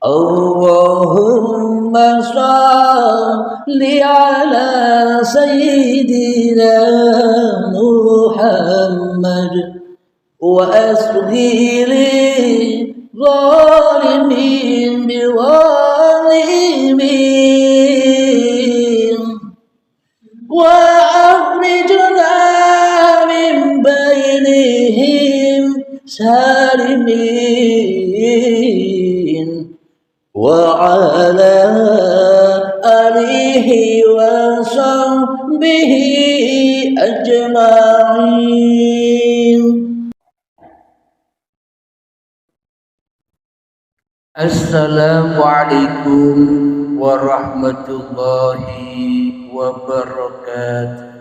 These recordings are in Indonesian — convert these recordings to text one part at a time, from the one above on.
Allahumma shalli ala sayyidina Muhammad wa asghiri zalimin biwalimin wa akhrijna min bainihim salimin wa ala alihi wa sahbihi ajma'in. Assalamualaikum warahmatullahi wabarakatuh.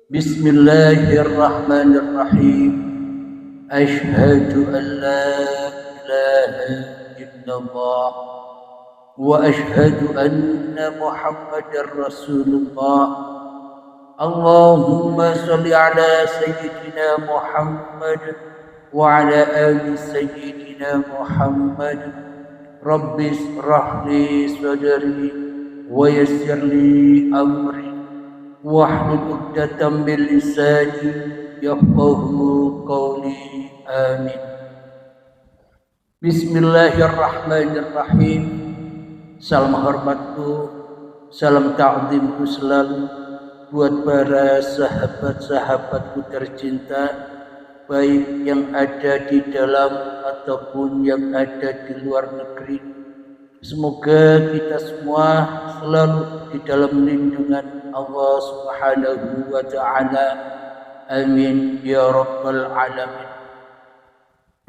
Bismillahirrahmanirrahim. Asyhadu an la ilaha illallah wa asyhadu anna Muhammadar Rasulullah. Allahumma shalli ala sayyidina Muhammad wa ala ali sayyidina Muhammad. Rabbi shrah li sadri wa yassir li amri wahlul 'uqdatam min lisani yafqahu qawli. Amin. Bismillahirrahmanirrahim. Salam hormatku, salam ta'zimku selalu buat para sahabat-sahabatku tercinta, baik yang ada di dalam ataupun yang ada di luar negeri. Semoga kita semua selalu di dalam lindungan Allah Subhanahu wa ta'ala. Amin ya rabbal alamin.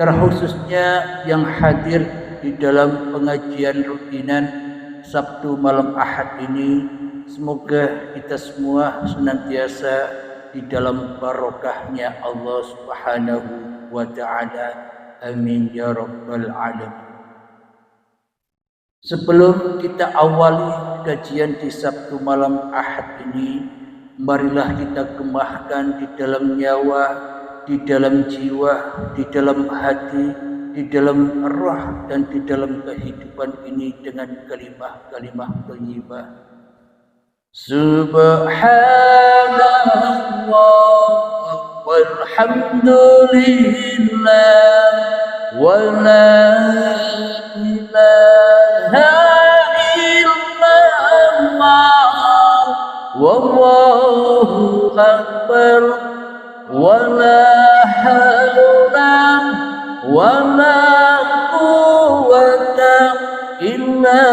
Terkhususnya yang hadir di dalam pengajian rutinan Sabtu malam Ahad ini, semoga kita semua senantiasa di dalam barokahnya Allah Subhanahu wa ta'ala. Amin ya rabbal alamin. Sebelum kita awali kajian di Sabtu malam Ahad ini, marilah kita gemahkan di dalam nyawa, di dalam jiwa, di dalam hati, di dalam roh, dan di dalam kehidupan ini dengan kalimah-kalimah thayyibah. Subhanallah walhamdulillah wa la ilaha illallah wallahu akbar wa la hawla wa la quwwata illa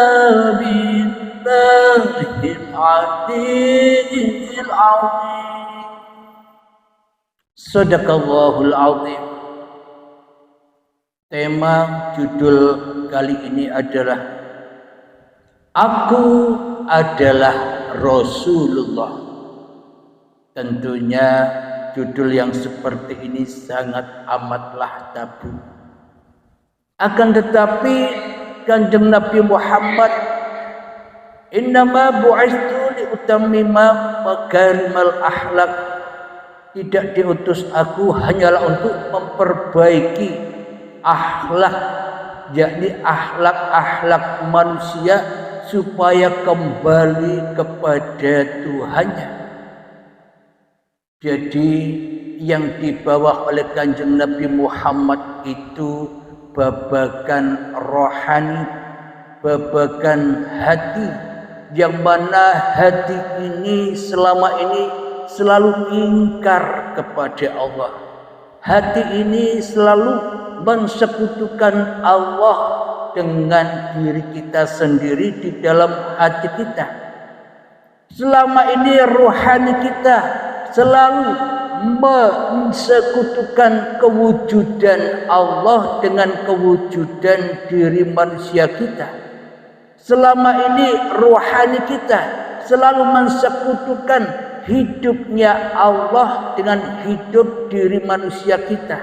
billahil aliyyil azim. Shadaqallahul azim. Tema judul kali ini adalah Aku adalah Rasulullah. Tentunya judul yang seperti ini sangat amatlah tabu. Akan tetapi Kanjeng Nabi Muhammad, innama bu'istu liutammima makarimal akhlak, tidak diutus aku hanyalah untuk memperbaiki akhlak, yakni akhlak-akhlak manusia supaya kembali kepada Tuhannya. Jadi yang dibawa oleh Kanjeng Nabi Muhammad itu babagan rohani, babagan hati, yang mana hati ini selama ini selalu ingkar kepada Allah. Hati ini selalu mensekutukan Allah dengan diri kita sendiri di dalam hati kita. Selama ini rohani kita selalu mensekutukan kewujudan Allah dengan kewujudan diri manusia kita. Selama ini rohani kita selalu mensekutukan hidupnya Allah dengan hidup diri manusia kita.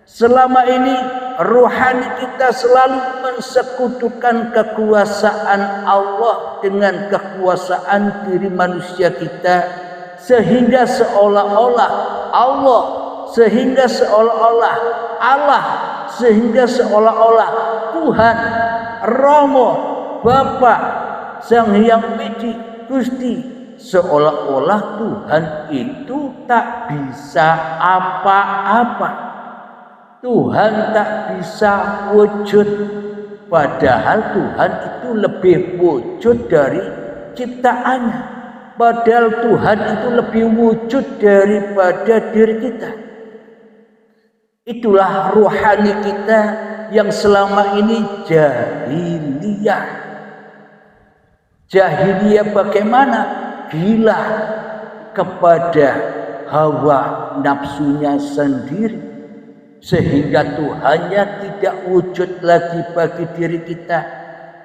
Selama ini rohani kita selalu mensekutukan kekuasaan Allah dengan kekuasaan diri manusia kita, sehingga seolah-olah Allah sehingga seolah-olah Tuhan, Rama, Bapa, Sang Hyang Widi Gusti, seolah-olah Tuhan itu tak bisa apa-apa. Tuhan tak bisa wujud, padahal Tuhan itu lebih wujud dari ciptaannya. Padahal Tuhan itu lebih wujud daripada diri kita. Itulah rohani kita yang selama ini jahiliyah. Jahiliyah bagaimana? Gila kepada hawa nafsunya sendiri, sehingga Tuhannya tidak wujud lagi bagi diri kita,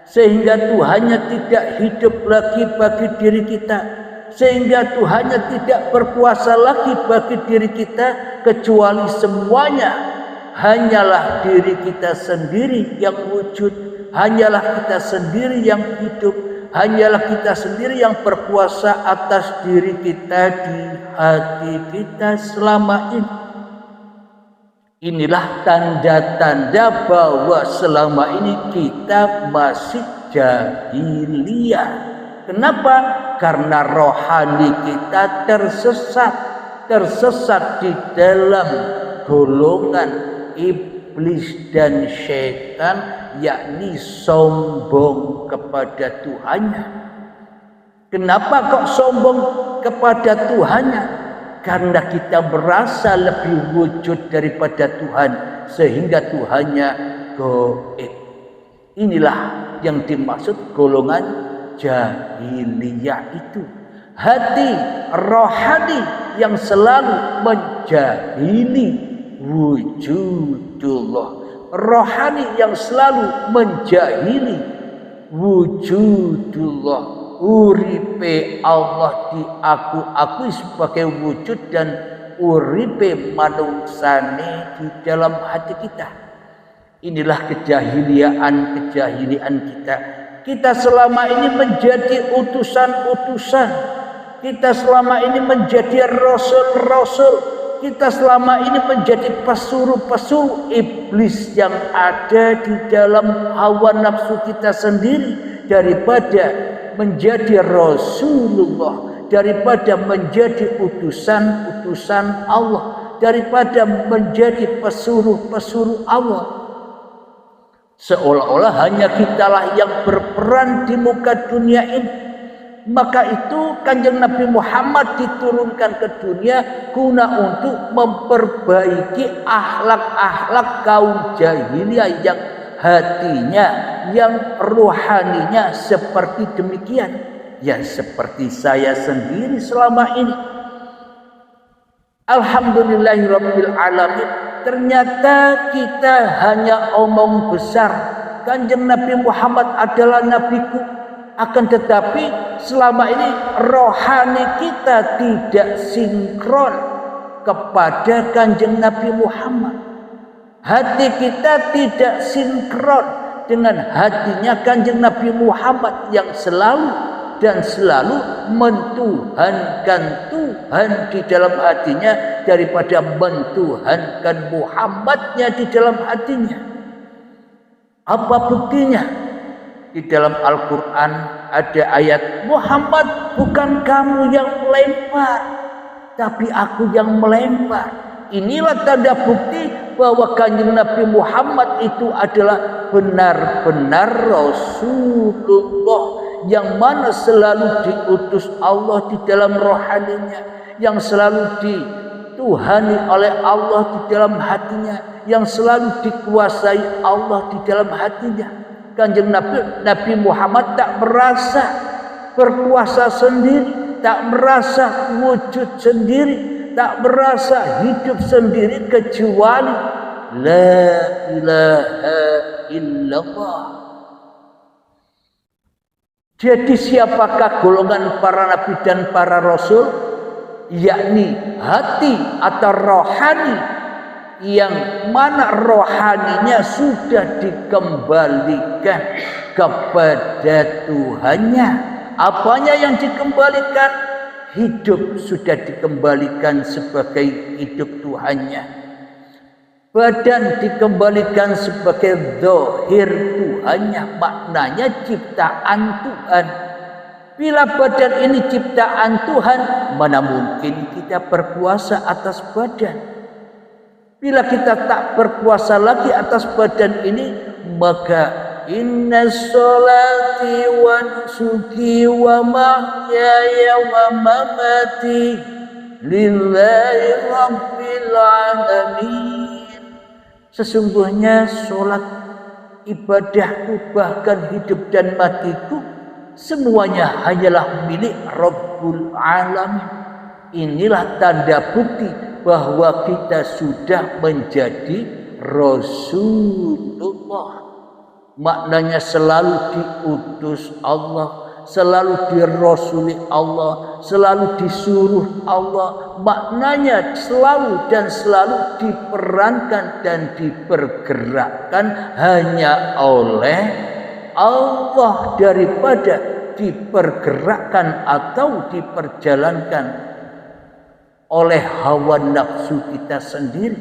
sehingga Tuhannya tidak hidup lagi bagi diri kita, sehingga Tuhannya tidak berkuasa lagi bagi diri kita, kecuali semuanya hanyalah diri kita sendiri yang wujud, hanyalah kita sendiri yang hidup, hanyalah kita sendiri yang berkuasa atas diri kita di hati kita selama ini. Inilah tanda-tanda bahwa selama ini kita masih jahiliyah. Kenapa? Karena rohani kita tersesat di dalam golongan iblis dan syaitan, yakni sombong kepada Tuhannya. Kenapa kok sombong kepada Tuhannya? Karena kita merasa lebih wujud daripada Tuhan, sehingga Tuhannya goib. Inilah yang dimaksud golongan jahiliyah itu. Hati rohani yang selalu menjahili wujudullah, rohani yang selalu menjahili wujudullah. Uripe Allah diakui sebagai wujud dan uripe manungsane di dalam hati kita. Inilah kejahilian kita. Kita selama ini menjadi utusan-utusan. Kita selama ini menjadi rasul-rasul. Kita selama ini menjadi pesuruh-pesuruh iblis yang ada di dalam hawa nafsu kita sendiri, daripada menjadi Rasulullah, daripada menjadi utusan-utusan Allah, daripada menjadi pesuruh-pesuruh Allah. Seolah-olah hanya kitalah yang berperan di muka dunia ini. Maka itu Kanjeng Nabi Muhammad diturunkan ke dunia guna untuk memperbaiki akhlak-akhlak kaum jahiliyah yang hatinya, yang rohaninya seperti demikian. Ya, seperti saya sendiri selama ini. Alhamdulillahirabbil alamin. Ternyata kita hanya omong besar. Kanjeng Nabi Muhammad adalah nabiku. Akan tetapi selama ini rohani kita tidak sinkron kepada Kanjeng Nabi Muhammad. Hati kita tidak sinkron dengan hatinya Kanjeng Nabi Muhammad yang selalu mentuhankan Tuhan di dalam hatinya daripada mentuhankan Muhammadnya di dalam hatinya. Apa buktinya? Di dalam Al-Quran ada ayat, Muhammad, bukan kamu yang melempar, tapi aku yang melempar. Inilah tanda bukti bahwa Kanjeng Nabi Muhammad itu adalah benar-benar Rasulullah, yang mana selalu diutus Allah di dalam rohaninya, yang selalu dituhani oleh Allah di dalam hatinya, yang selalu dikuasai Allah di dalam hatinya. Kanjeng Nabi Muhammad tak merasa berkuasa sendiri, tak merasa wujud sendiri, tak merasa hidup sendiri, kecuali la ilaha illallah. Jadi siapakah golongan para nabi dan para rasul? Yakni hati atau rohani, yang mana rohaninya sudah dikembalikan kepada Tuhannya. Apanya yang dikembalikan? Hidup sudah dikembalikan sebagai hidup Tuhannya. Badan dikembalikan sebagai zahir Tuhannya, maknanya ciptaan Tuhan. Bila badan ini ciptaan Tuhan, mana mungkin kita berkuasa atas badan. Bila kita tak berkuasa lagi atas badan ini, maka inna sholati wa nusuki wa mahyaya wa mamati lillahi rabbil alamin. Sesungguhnya sholat, ibadahku, bahkan hidup dan matiku, semuanya hanyalah milik Rabbul Alamin. Inilah tanda bukti bahwa kita sudah menjadi Rasulullah. Maknanya selalu diutus Allah, selalu dirasuli Allah, selalu disuruh Allah. Maknanya selalu dan selalu diperankan dan dipergerakkan hanya oleh Allah, daripada dipergerakkan atau diperjalankan oleh hawa nafsu kita sendiri.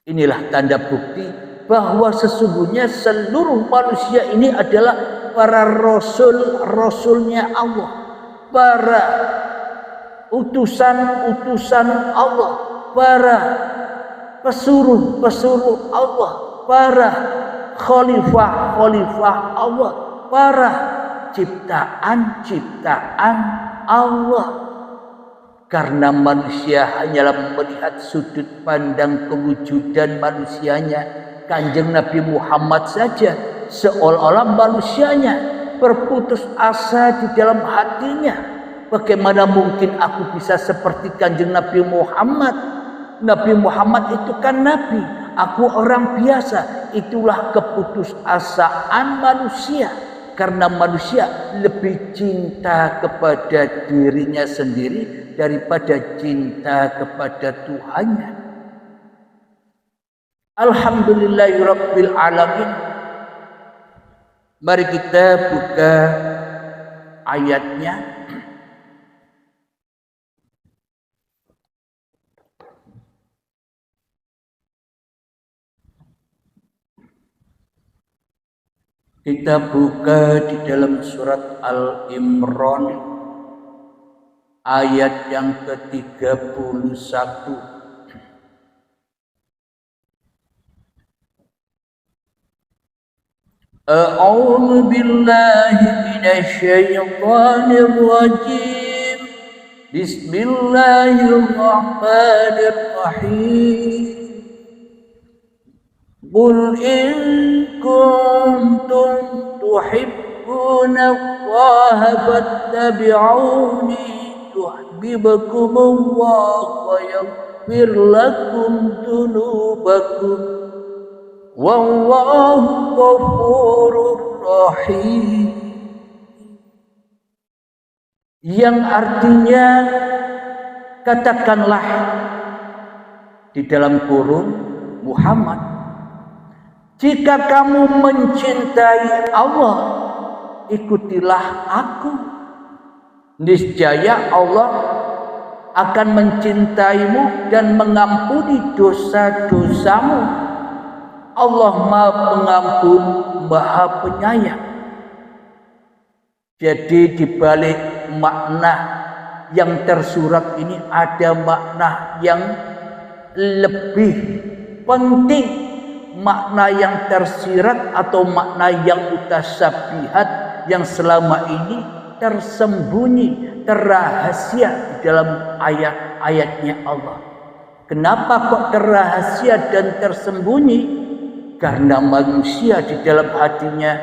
Inilah tanda bukti bahwa sesungguhnya seluruh manusia ini adalah para rasul-rasulnya Allah, para utusan-utusan Allah, para pesuruh-pesuruh Allah, para khalifah-khalifah Allah, para ciptaan-ciptaan Allah. Karena manusia hanyalah melihat sudut pandang kewujudan manusianya, Kanjeng Nabi Muhammad saja seolah-olah manusianya berputus asa di dalam hatinya. Bagaimana mungkin aku bisa seperti Kanjeng Nabi Muhammad? Nabi Muhammad itu kan nabi, aku orang biasa. Itulah keputusasaan manusia, karena manusia lebih cinta kepada dirinya sendiri daripada cinta kepada Tuhannya. Alhamdulillahirabbil alamin. Mari kita buka ayatnya. Kita buka di dalam surat Al-Imran ayat yang ke-31. A'udzu billahi minasy syaithanir rajim. Bismillahirrahmanirrahim. Qul in kuntum tuhibbunallaha fattabi'uni yuhibbukumullah wa yaghfir lakum dzunubakum wallahu ghafurur rahim. Yang artinya, katakanlah di dalam kurung Muhammad, jika kamu mencintai Allah, ikutilah aku. Niscaya Allah akan mencintaimu dan mengampuni dosa-dosamu. Allah Maha Pengampun, Maha Penyayang. Jadi di balik makna yang tersurat ini ada makna yang lebih penting, makna yang tersirat atau makna yang mutasabihat yang selama ini tersembunyi, terrahasia di dalam ayat-ayatnya Allah. Kenapa kok terrahasia dan tersembunyi? Karena manusia di dalam hatinya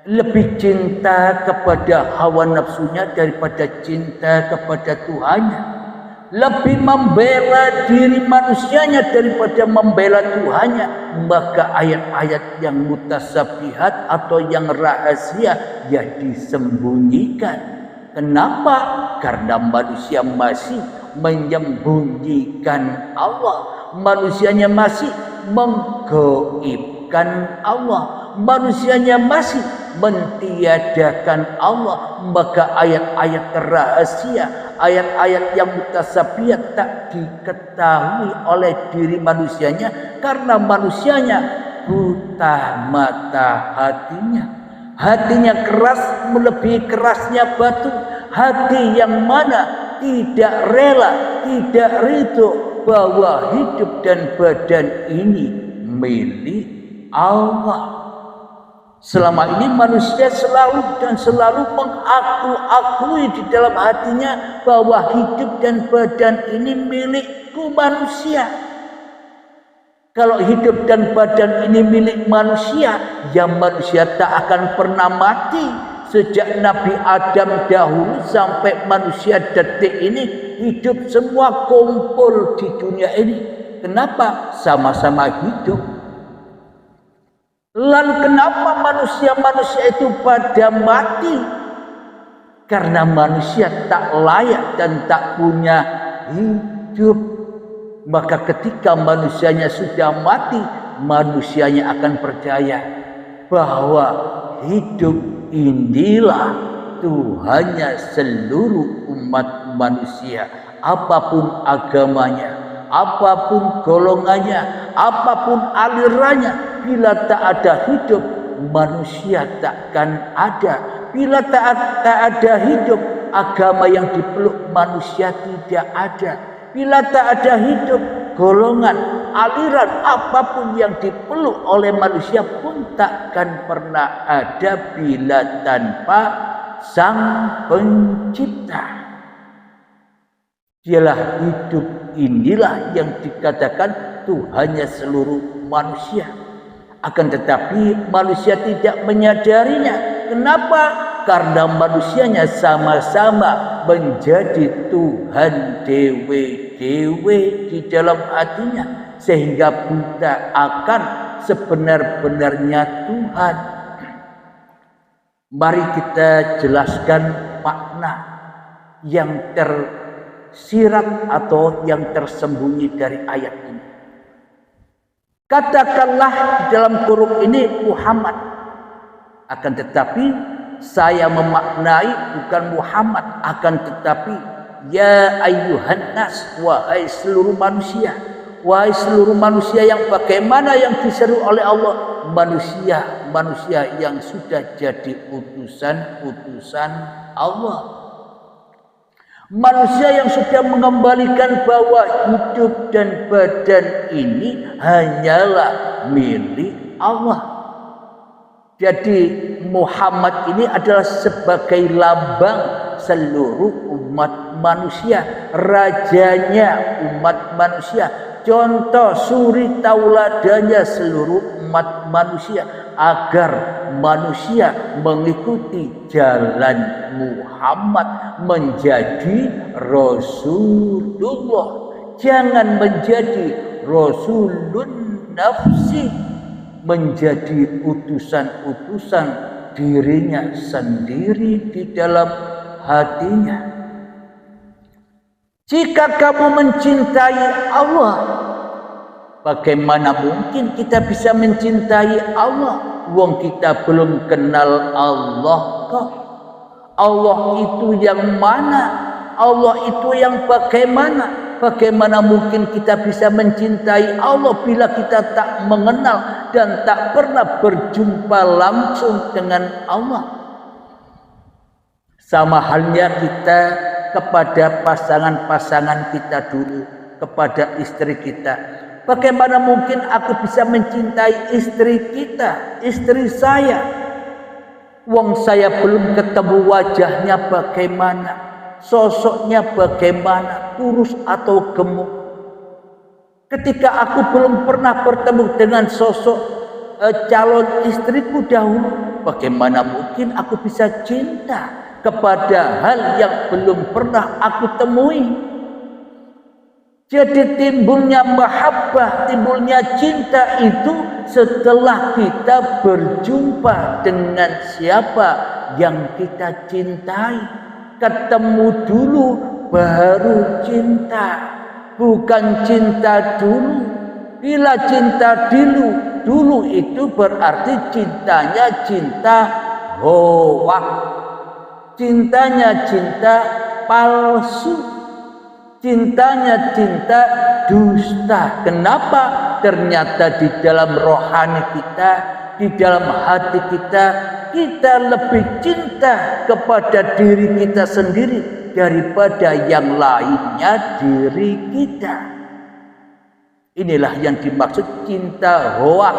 lebih cinta kepada hawa nafsunya daripada cinta kepada Tuhannya. Lebih membela diri manusianya daripada membela Tuhannya. Maka ayat-ayat yang mutasabihat atau yang rahasia ya disembunyikan. Kenapa? Karena manusia masih menyembunyikan Allah. Manusianya masih menggaibkan Allah. Manusianya masih mentiadakan Allah, maka ayat-ayat rahasia, ayat-ayat yang mutasabihat tak diketahui oleh diri manusianya karena manusianya buta mata hatinya. Hatinya keras melebihi kerasnya batu, hati yang mana tidak rela, tidak ridho bahwa hidup dan badan ini milik Allah. Selama ini manusia selalu mengaku-akui di dalam hatinya bahwa hidup dan badan ini milikku manusia. Kalau hidup dan badan ini milik manusia, ya manusia tak akan pernah mati. Sejak Nabi Adam dahulu sampai manusia detik ini, hidup semua kumpul di dunia ini. Kenapa? Sama-sama hidup. Lalu kenapa manusia-manusia itu pada mati? Karena manusia tak layak dan tak punya hidup. Maka ketika manusianya sudah mati, manusianya akan percaya bahwa hidup inilah Tuhannya seluruh umat manusia, apapun agamanya, apapun golongannya, apapun alirannya. Bila tak ada hidup, manusia takkan ada. Bila tak ada hidup, agama yang dipeluk manusia tidak ada. Bila tak ada hidup, golongan, aliran apapun yang dipeluk oleh manusia pun takkan pernah ada bila tanpa Sang Pencipta. Dialah hidup inilah yang dikatakan Tuhannya seluruh manusia. Akan tetapi manusia tidak menyadarinya. Kenapa? Karena manusianya sama-sama menjadi Tuhan dewe-dewe di dalam hatinya, sehingga buta akan sebenar-benarnya Tuhan. Mari kita jelaskan makna yang tersirat atau yang tersembunyi dari ayat ini. Katakanlah di dalam kurung ini Muhammad, akan tetapi saya memaknai bukan Muhammad, akan tetapi ya ayyuhan nas, wahai seluruh manusia. Wahai seluruh manusia yang bagaimana yang diseru oleh Allah? Manusia yang sudah jadi utusan-utusan Allah. Manusia yang sudah mengembalikan bahwa hidup dan badan ini hanyalah milik Allah. Jadi Muhammad ini adalah sebagai lambang seluruh umat manusia, rajanya umat manusia, contoh suri tauladanya seluruh umat manusia, agar manusia mengikuti jalan Muhammad menjadi Rasulullah. Jangan menjadi Rasulun nafsi, menjadi utusan-utusan dirinya sendiri di dalam hatinya. Jika kamu mencintai Allah, bagaimana mungkin kita bisa mencintai Allah wong kita belum kenal Allah kok? Allah itu yang mana? Allah itu yang bagaimana? Bagaimana mungkin kita bisa mencintai Allah bila kita tak mengenal dan tak pernah berjumpa langsung dengan Allah? Sama halnya kita kepada pasangan-pasangan kita dulu, kepada istri kita. Bagaimana mungkin aku bisa mencintai istri kita, istri saya? Wong saya belum ketemu wajahnya bagaimana, sosoknya bagaimana, kurus atau gemuk. Ketika aku belum pernah bertemu dengan sosok calon istriku dahulu, bagaimana mungkin aku bisa cinta kepada hal yang belum pernah aku temui? Jadi timbulnya mahabbah, timbulnya cinta itu setelah kita berjumpa dengan siapa yang kita cintai. Ketemu dulu baru cinta, bukan cinta dulu. Bila cinta dulu itu berarti cintanya cinta hoak. Cintanya cinta palsu. Cintanya cinta dusta. Kenapa? Ternyata di dalam rohani kita, di dalam hati kita, kita lebih cinta kepada diri kita sendiri daripada yang lainnya diri kita. Inilah yang dimaksud cinta hoak.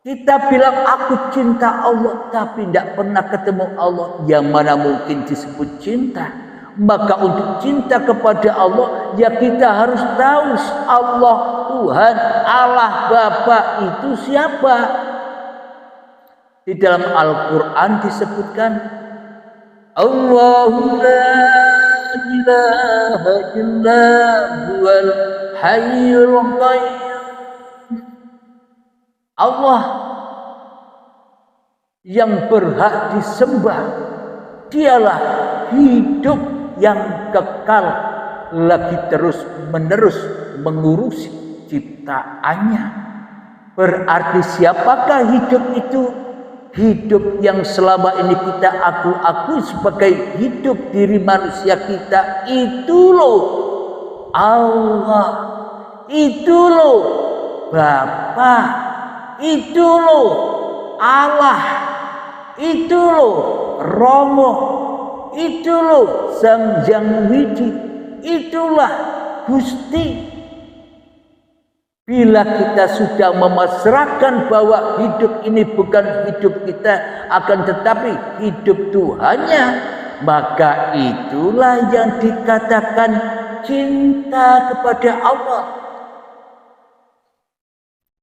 Kita bilang aku cinta Allah tapi tidak pernah ketemu Allah. Yang mana mungkin disebut cinta? Maka untuk cinta kepada Allah, ya kita harus tahu Allah Tuhan, Allah Bapa itu siapa. Di dalam Al-Quran disebutkan Allahu la ilaha illa huwal hayyul qayyum. Allah yang berhak disembah, dialah hidup yang kekal, lagi terus menerus mengurusi ciptaannya. Berarti siapakah hidup itu? Hidup yang selama ini kita aku sebagai hidup diri manusia kita itu loh Allah, itu loh Bapa, itu loh Allah, itu loh Romo, itu loh Sang Hyang Widi, itulah Gusti. Bila kita sudah memasrahkan bahwa hidup ini bukan hidup kita, akan tetapi hidup Tuhannya, maka itulah yang dikatakan cinta kepada Allah.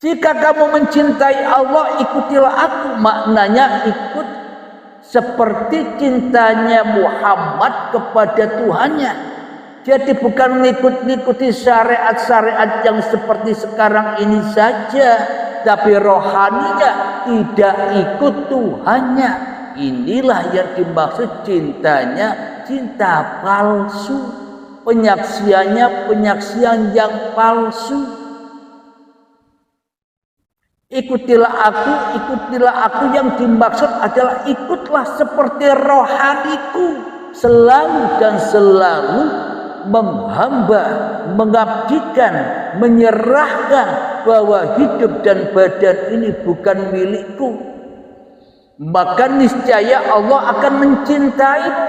Jika kamu mencintai Allah, ikutilah aku. Maknanya ikut seperti cintanya Muhammad kepada Tuhannya. Jadi bukan mengikuti syariat-syariat yang seperti sekarang ini saja, tapi rohaninya tidak ikut Tuhannya. Inilah yang dimaksud cintanya cinta palsu, penyaksiannya penyaksian yang palsu. Ikutilah aku yang dimaksud adalah ikutlah seperti rohaniku, selalu dan selalu menghamba, mengabdikan, menyerahkan bahwa hidup dan badan ini bukan milikku. Maka niscaya Allah akan mencintaimu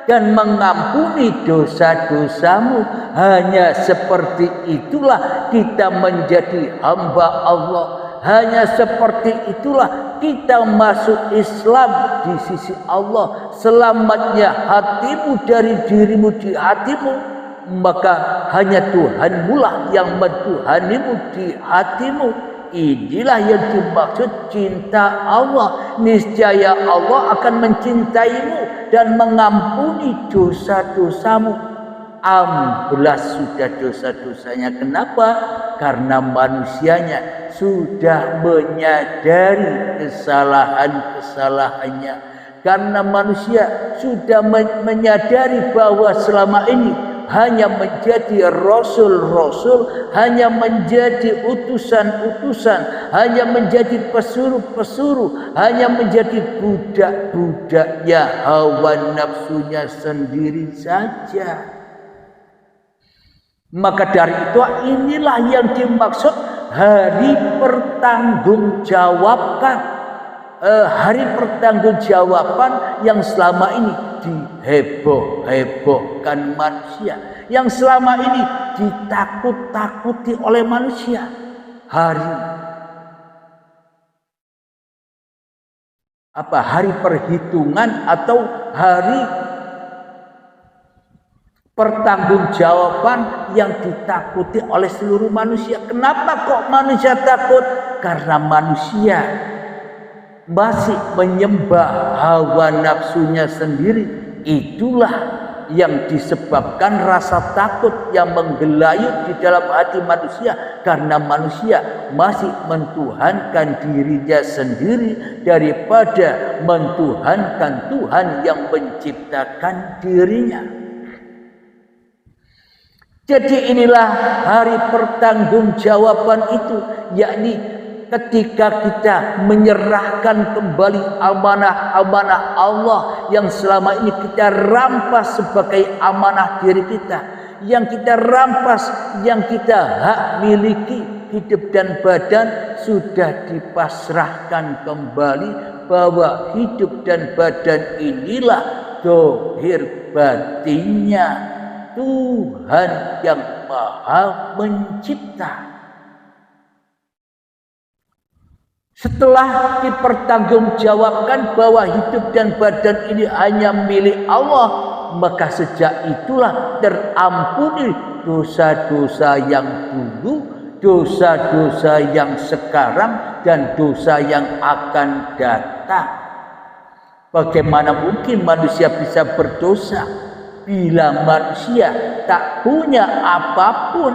dan mengampuni dosa-dosamu. Hanya seperti itulah kita menjadi hamba Allah. Hanya seperti itulah kita masuk Islam di sisi Allah. Selamatnya hatimu dari dirimu di hatimu, maka hanya Tuhanmu lah yang mentuhanimu di hatimu. Inilah yang dimaksud cinta Allah. Niscaya Allah akan mencintaimu dan mengampuni dosa-dosamu. Ambelas sudah dosa-dosanya. Kenapa? Karena manusianya sudah menyadari kesalahan-kesalahannya. Karena manusia sudah menyadari bahwa selama ini hanya menjadi rasul-rasul, hanya menjadi utusan-utusan, hanya menjadi pesuruh-pesuruh, hanya menjadi budak-budaknya hawa nafsunya sendiri saja. Maka dari itu inilah yang dimaksud hari pertanggungjawaban. Hari pertanggungjawaban yang selama ini diheboh-hebohkan manusia, yang selama ini ditakut-takuti oleh manusia. Hari perhitungan atau hari pertanggungjawaban yang ditakuti oleh seluruh manusia. Kenapa kok manusia takut? Karena manusia masih menyembah hawa nafsunya sendiri. Itulah yang disebabkan rasa takut yang menggelayut di dalam hati manusia, karena manusia masih mentuhankan dirinya sendiri daripada mentuhankan Tuhan yang menciptakan dirinya. Jadi inilah hari pertanggungjawaban itu, yakni ketika kita menyerahkan kembali amanah-amanah Allah yang selama ini kita rampas sebagai amanah diri kita, yang kita rampas, yang kita hak miliki, hidup dan badan sudah dipasrahkan kembali, bahwa hidup dan badan inilah dohir batinnya Tuhan yang Maha Mencipta. Setelah dipertanggungjawabkan bahwa hidup dan badan ini hanya milik Allah, maka sejak itulah terampuni dosa-dosa yang dulu, dosa-dosa yang sekarang, dan dosa yang akan datang. Bagaimana mungkin manusia bisa berdosa bila manusia tak punya apapun?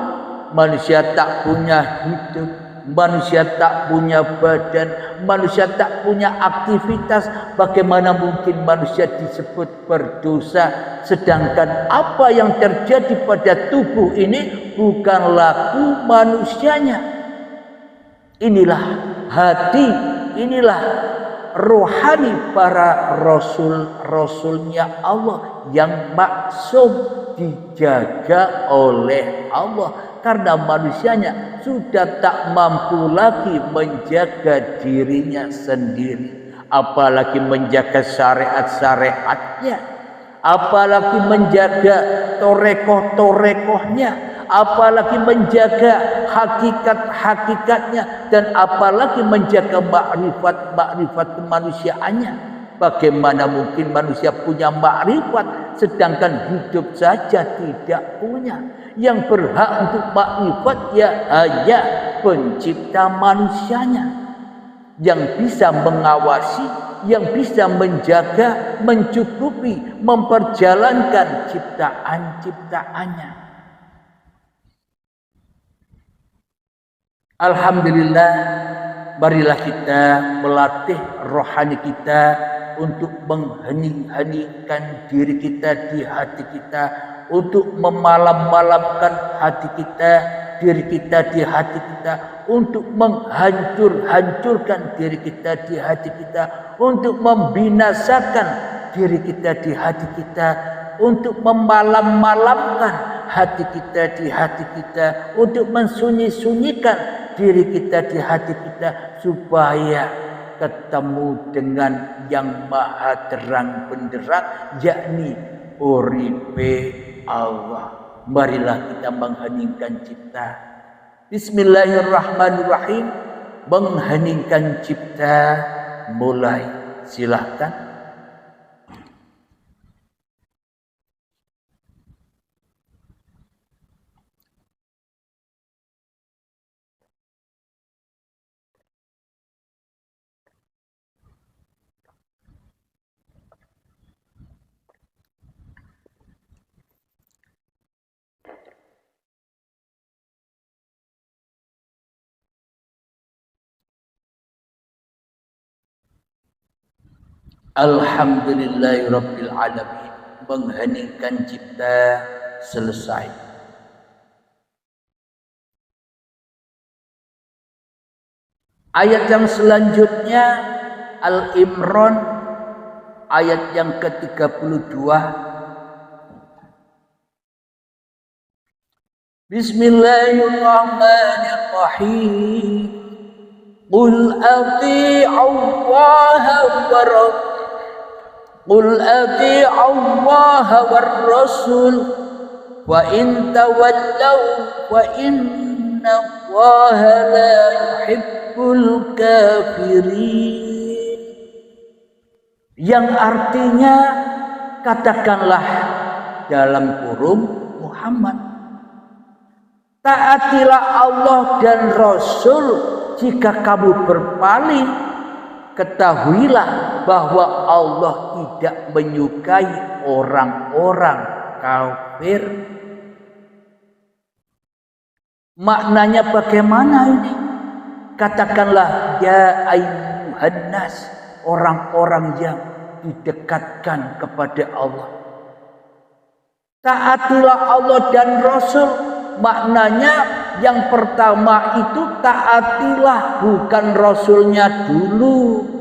Manusia tak punya hidup, manusia tak punya badan, manusia tak punya aktivitas. Bagaimana mungkin manusia disebut berdosa, sedangkan apa yang terjadi pada tubuh ini bukan laku manusianya. Inilah hati, inilah rohani para rasul-rasulnya Allah yang maksum, dijaga oleh Allah, karena manusianya sudah tak mampu lagi menjaga dirinya sendiri, apalagi menjaga syariat-syariatnya, apalagi menjaga torekoh-torekohnya, apalagi menjaga hakikat-hakikatnya, dan apalagi menjaga makrifat-makrifat kemanusiaannya. Bagaimana mungkin manusia punya makrifat sedangkan hidup saja tidak punya? Yang berhak untuk makrifat ya hanya pencipta manusianya, yang bisa mengawasi, yang bisa menjaga, mencukupi, memperjalankan ciptaan-ciptaannya. Alhamdulillah, marilah kita melatih rohani kita untuk menghening-heningkan diri kita di hati kita, untuk memalam-malamkan hati kita, diri kita di hati kita, untuk menghancur-hancurkan diri kita di hati kita, untuk membinasakan diri kita di hati kita, untuk memalam-malamkan hati kita di hati kita, untuk mensunyi-sunyikan diri kita di hati kita, supaya ketemu dengan yang maha terang benderang, yakni uripe Allah. Marilah kita mengheningkan cipta. Bismillahirrahmanirrahim. Mengheningkan cipta, mulai. Silahkan. Alhamdulillahirabbil alamin. Mengheningkan cipta selesai. Ayat yang selanjutnya Al-Imran ayat yang ke-32. Bismillahirrahmanirrahim. Qul ati'u Allah war rasul wa in tawallaw wa inna Allaha la yuhibbul kafirin. Yang artinya, katakanlah dalam kurung Muhammad, taatilah Allah dan Rasul. Jika kamu berpaling, ketahuilah bahwa Allah tidak menyukai orang-orang kafir. Maknanya bagaimana ini? Katakanlah ya ayyuhan nas, orang-orang yang didekatkan kepada Allah. Taatilah Allah dan Rasul. Maknanya Yang pertama itu taatilah, bukan Rasulnya dulu.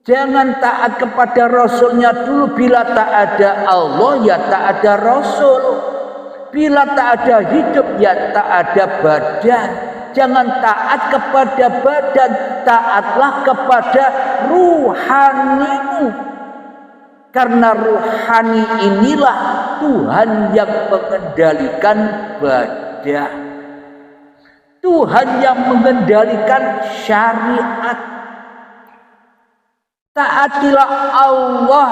Jangan taat kepada Rasulnya dulu. Bila tak ada Allah, ya tak ada Rasul. Bila tak ada hidup, ya tak ada badan. Jangan taat kepada badan, taatlah kepada ruhanimu. Karena ruhani inilah Tuhan yang mengendalikan badan. Tuhan yang mengendalikan syariat. Taatilah Allah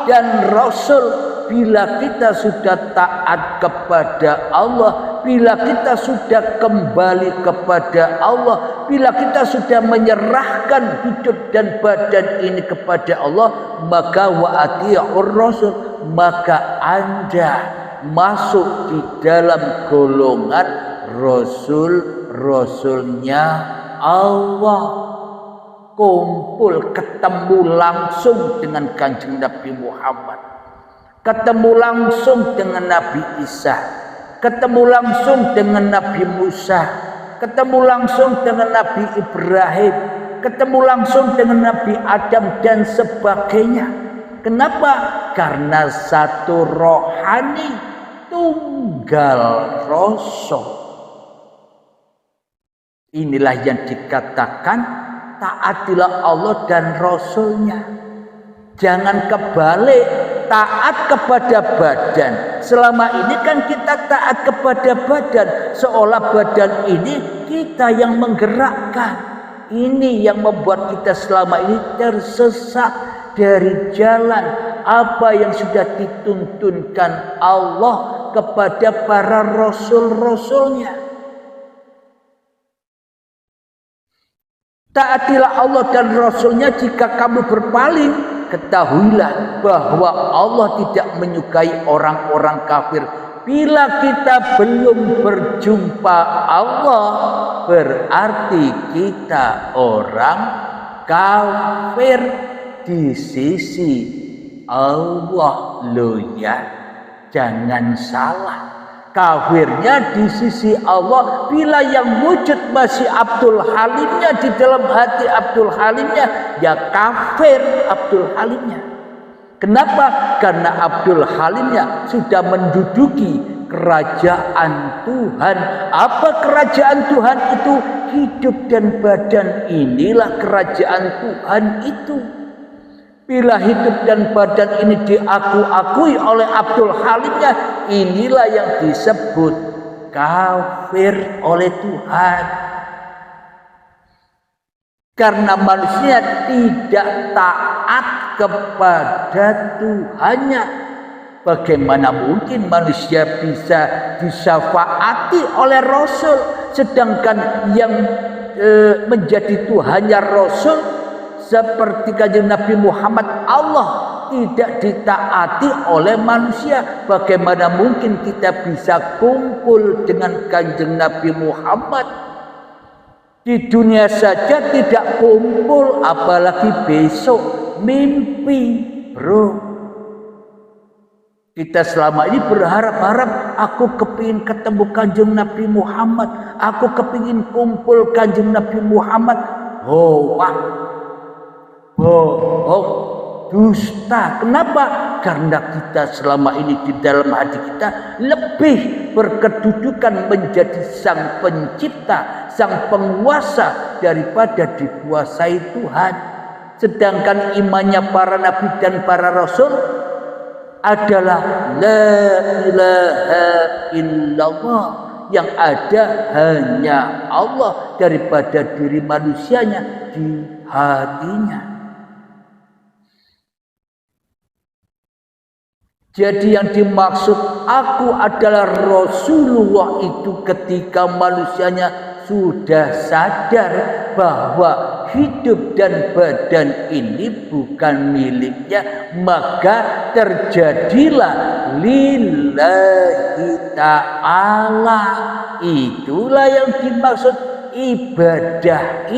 dan Rasul. Bila kita sudah taat kepada Allah, bila kita sudah kembali kepada Allah, bila kita sudah menyerahkan hidup dan badan ini kepada Allah, maka wa ati'ur Rasul, maka Anda masuk di dalam golongan Rasul-Rasulnya Allah. Kumpul, ketemu langsung dengan Kanjeng Nabi Muhammad, ketemu langsung dengan Nabi Isa, ketemu langsung dengan Nabi Musa, ketemu langsung dengan Nabi Ibrahim, ketemu langsung dengan Nabi Adam dan sebagainya. Kenapa? Karena satu rohani, tunggal Rasul. Inilah yang dikatakan taatilah Allah dan Rasulnya. Jangan kebalik, taat kepada badan. Selama ini kan kita taat kepada badan, seolah badan ini kita yang menggerakkan. Ini yang membuat kita selama ini tersesat dari jalan apa yang sudah dituntunkan Allah kepada para rasul-rasulnya. Taatilah Allah dan Rasulnya. Jika kamu berpaling, ketahuilah bahwa Allah tidak menyukai orang-orang kafir. Bila kita belum berjumpa Allah, berarti kita orang kafir di sisi Allah. Loh ya, jangan salah. Kafirnya di sisi Allah. Bila yang wujud masih Abdul Halimnya di dalam hati Abdul Halimnya, ya kafir Abdul Halimnya. Kenapa? Karena Abdul Halimnya sudah menduduki kerajaan Tuhan. Apa kerajaan Tuhan itu? Hidup dan badan, inilah kerajaan Tuhan itu. Bila hidup dan badan ini diakui oleh Abdul Halimnya, inilah yang disebut kafir oleh Tuhan. Karena manusia tidak taat kepada Tuhannya. Bagaimana mungkin manusia bisa disyafaati oleh Rasul, sedangkan yang menjadi Tuhannya Rasul seperti Kanjeng Nabi Muhammad, Allah tidak ditaati oleh manusia. Bagaimana mungkin kita bisa kumpul dengan Kanjeng Nabi Muhammad? Di dunia saja tidak kumpul, apalagi besok. Mimpi, bro. Kita selama ini berharap-harap, aku kepingin ketemu Kanjeng Nabi Muhammad, aku kepingin kumpul Kanjeng Nabi Muhammad. Bohong, dusta. Kenapa? Karena kita selama ini di dalam hati kita lebih berkedudukan menjadi sang pencipta, sang penguasa daripada dikuasai Tuhan. Sedangkan imannya para nabi dan para rasul adalah la ilaha illallah, yang ada hanya Allah daripada diri manusianya di hatinya. Jadi yang dimaksud aku adalah Rasulullah itu ketika manusianya sudah sadar bahwa hidup dan badan ini bukan miliknya, maka terjadilah lillahi ta'ala. Itulah yang dimaksud ibadah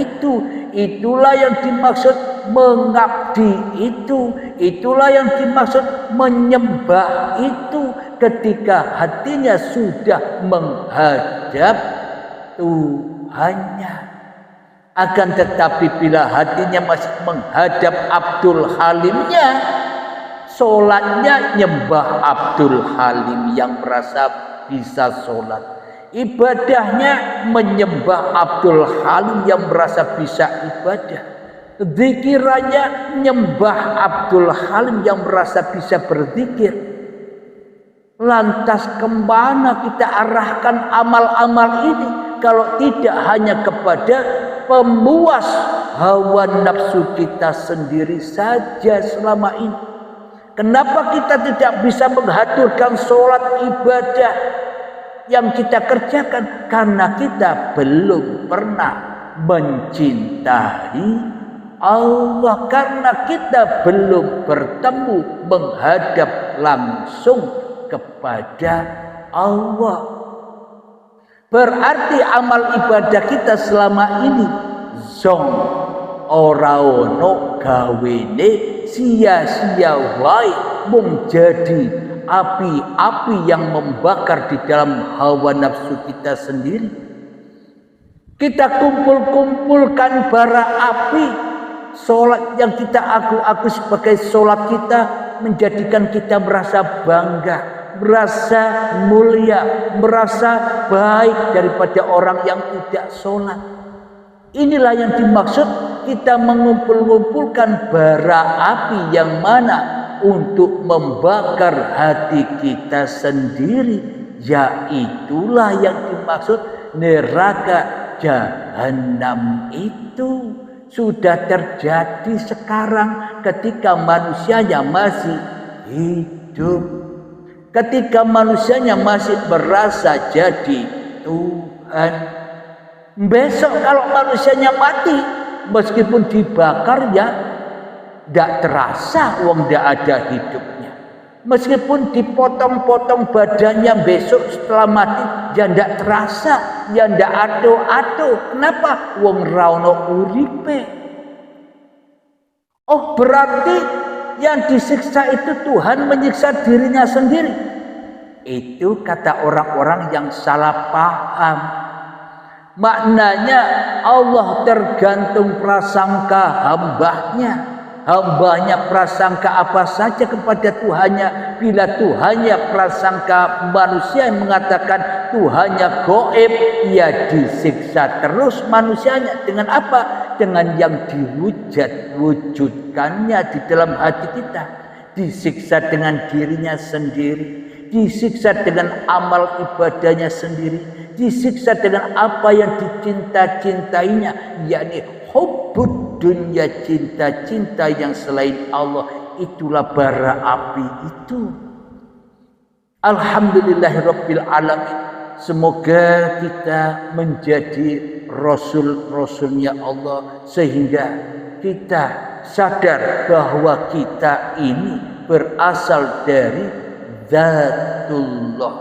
itulah yang dimaksud mengabdi itulah yang dimaksud menyembah itu, ketika hatinya sudah menghadap Tuhannya. Akan tetapi bila hatinya masih menghadap Abdul Halimnya, sholatnya nyembah Abdul Halim yang merasa bisa sholat, ibadahnya menyembah Abdul Halim yang merasa bisa ibadah, zikirannya nyembah Abdul Halim yang merasa bisa berzikir. Lantas kemana kita arahkan amal-amal ini kalau tidak hanya kepada pemuas hawa nafsu kita sendiri saja selama ini? Kenapa kita tidak bisa mengaturkan sholat ibadah yang kita kerjakan? Karena kita belum pernah mencintai Allah, karena kita belum bertemu menghadap langsung kepada Allah. Berarti amal ibadah kita selama ini zong, ora ono gawene, sia-sia wae, mung jadi api-api yang membakar di dalam hawa nafsu kita sendiri. Kita kumpulkan bara api, sholat yang kita aku sebagai sholat kita menjadikan kita merasa bangga, merasa mulia, merasa baik daripada orang yang tidak sholat. Inilah yang dimaksud kita mengumpulkan bara api yang mana untuk membakar hati kita sendiri, yaitulah yang dimaksud neraka jahanam. Itu sudah terjadi sekarang ketika manusianya masih hidup, ketika manusianya masih merasa jadi Tuhan. Besok kalau manusianya mati, meskipun dibakar ya tidak terasa, wong tidak ada hidupnya. Meskipun dipotong-potong badannya besok setelah mati, ya tidak terasa, ya tidak ado-ado. Kenapa? Wong rauno uripe. Oh, berarti yang disiksa itu Tuhan menyiksa dirinya sendiri. Itu kata orang-orang yang salah paham. Maknanya Allah tergantung prasangka hambanya. Hambanya prasangka apa saja kepada Tuhannya. Bila Tuhannya prasangka manusia yang mengatakan Tuhannya goib, ya disiksa terus manusianya. Dengan apa? Dengan yang diwujudkannya di dalam hati kita. Disiksa dengan dirinya sendiri, disiksa dengan amal ibadahnya sendiri, disiksa dengan apa yang dicinta-cintainya, yakni hubbud dunya, cinta-cinta yang selain Allah. Itulah bara api itu. Alhamdulillahirabbil alamin. Semoga kita menjadi rasul-rasulnya Allah, sehingga kita sadar bahwa kita ini berasal dari Zatullah,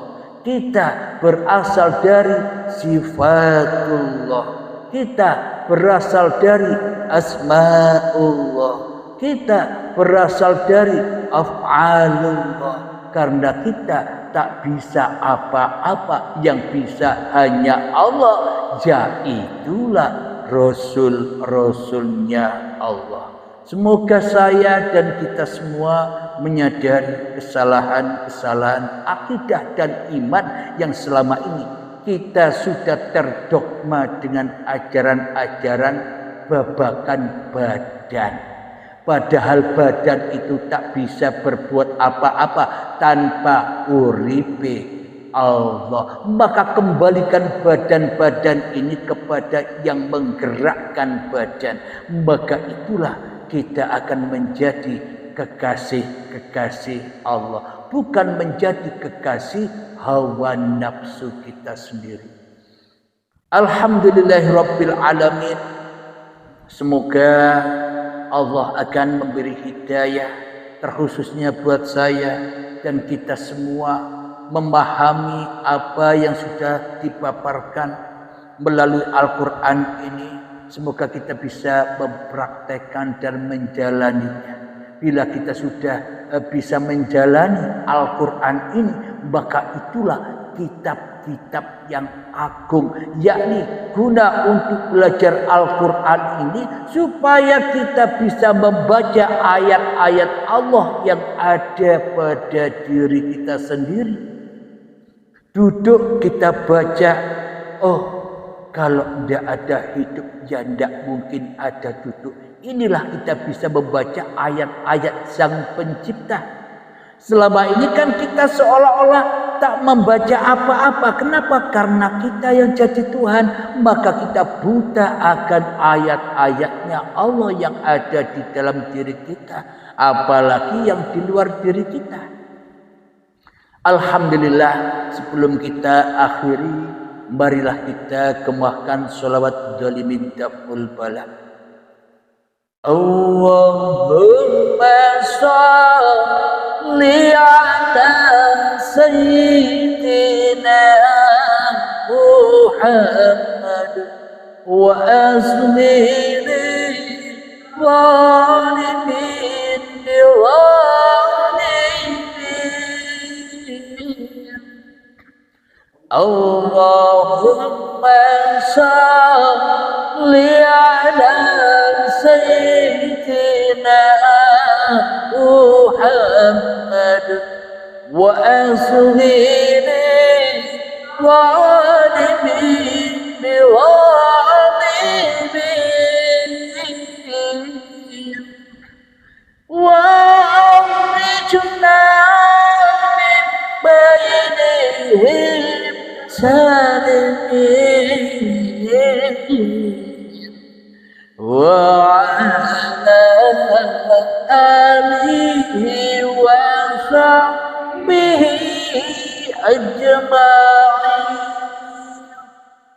kita berasal dari sifatullah, kita berasal dari asma'ullah, kita berasal dari af'alullah. Karena kita tak bisa apa-apa, yang bisa hanya Allah, yaitulah Rasul-Rasulnya Allah. Semoga saya dan kita semua menyadari kesalahan-kesalahan akidah dan iman yang selama ini kita sudah terdogma dengan ajaran-ajaran babakan badan. Padahal badan itu tak bisa berbuat apa-apa tanpa uripe Allah. Maka kembalikan badan-badan ini kepada yang menggerakkan badan. Maka itulah kita akan menjadi kekasih-kekasih Allah, bukan menjadi kekasih hawa nafsu kita sendiri. Alhamdulillahirabbil alamin. Semoga Allah akan memberi hidayah terkhususnya buat saya dan kita semua memahami apa yang sudah dipaparkan, melalui Al-Quran ini. Semoga kita bisa mempraktekkan dan menjalaninya. Bila kita sudah bisa menjalani Al-Quran ini, maka itulah kitab-kitab yang agung, yakni guna untuk belajar Al-Quran ini supaya kita bisa membaca ayat-ayat Allah yang ada pada diri kita sendiri. Duduk kita baca, oh kalau tidak ada hidup ya tidak mungkin ada duduk. Inilah kita bisa membaca ayat-ayat Sang Pencipta. Selama ini kan kita seolah-olah tak membaca apa-apa. Kenapa? Karena kita yang jadi Tuhan, maka kita buta akan ayat-ayatnya Allah yang ada di dalam diri kita, apalagi yang di luar diri kita. Alhamdulillah, sebelum kita akhiri, marilah kita kemahkan sholawat dolimin daful bala. Allahumma salli ala sayyidina Muhammad wa aslih zalimin biwalimin. Allahumma salli ala sayyidina Muhammad wa aslih zalimin biwalimin wa akhrijna min bainihim salimin wa ala alihi wa sahbihi ajma'in.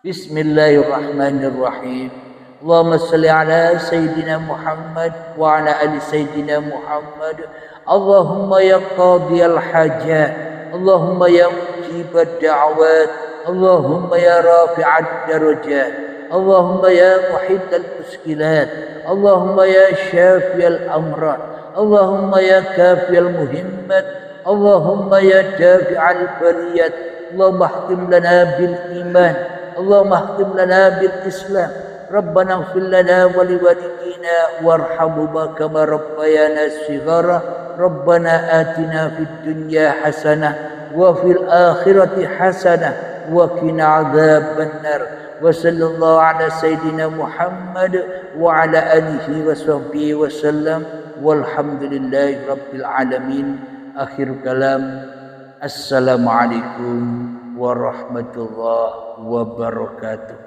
Bismillahirrahmanirrahim. Allahumma salli ala Sayyidina Muhammad wa ala ali Sayyidina Muhammad. Allahumma ya qadiyal hajat, Allahumma ya mujibad da'wat, Allahumma ya rafi'ad darajat, Allahumma ya muhiddal muskilat, Allahumma ya syafiyal amrat, Allahumma ya kafiyal muhimmat, Allahumma ya dafi'al baliyat. Allahumma ahkim lana bil iman, Allahumma ahkim lana bil islam. Rabbana ighfir lana wa liwalidina warhamhuma kama rabbayana shighara. Rabbana atina fid dunya hasanah wa fil akhirati hasanah wa qina adzabannar. Wa sallallahu ala sayyidina Muhammad wa ala alihi wa sahbihi wa sallam. Walhamdulillahi rabbil alamin. Akhir kalam. Assalamualaikum warahmatullahi wabarakatuh.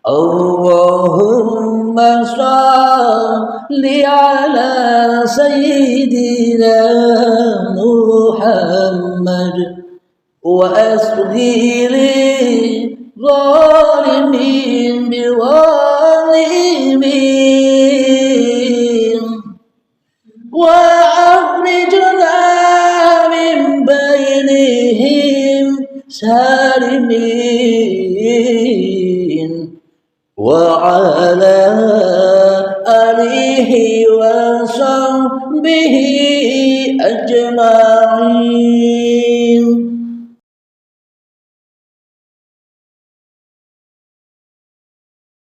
Allahumma salli ala sayyidina Muhammad wa asghiri zalimin biwalimin wa akhrijna min bainihim salimin wa ala alihi wa sahbihi ajma'in.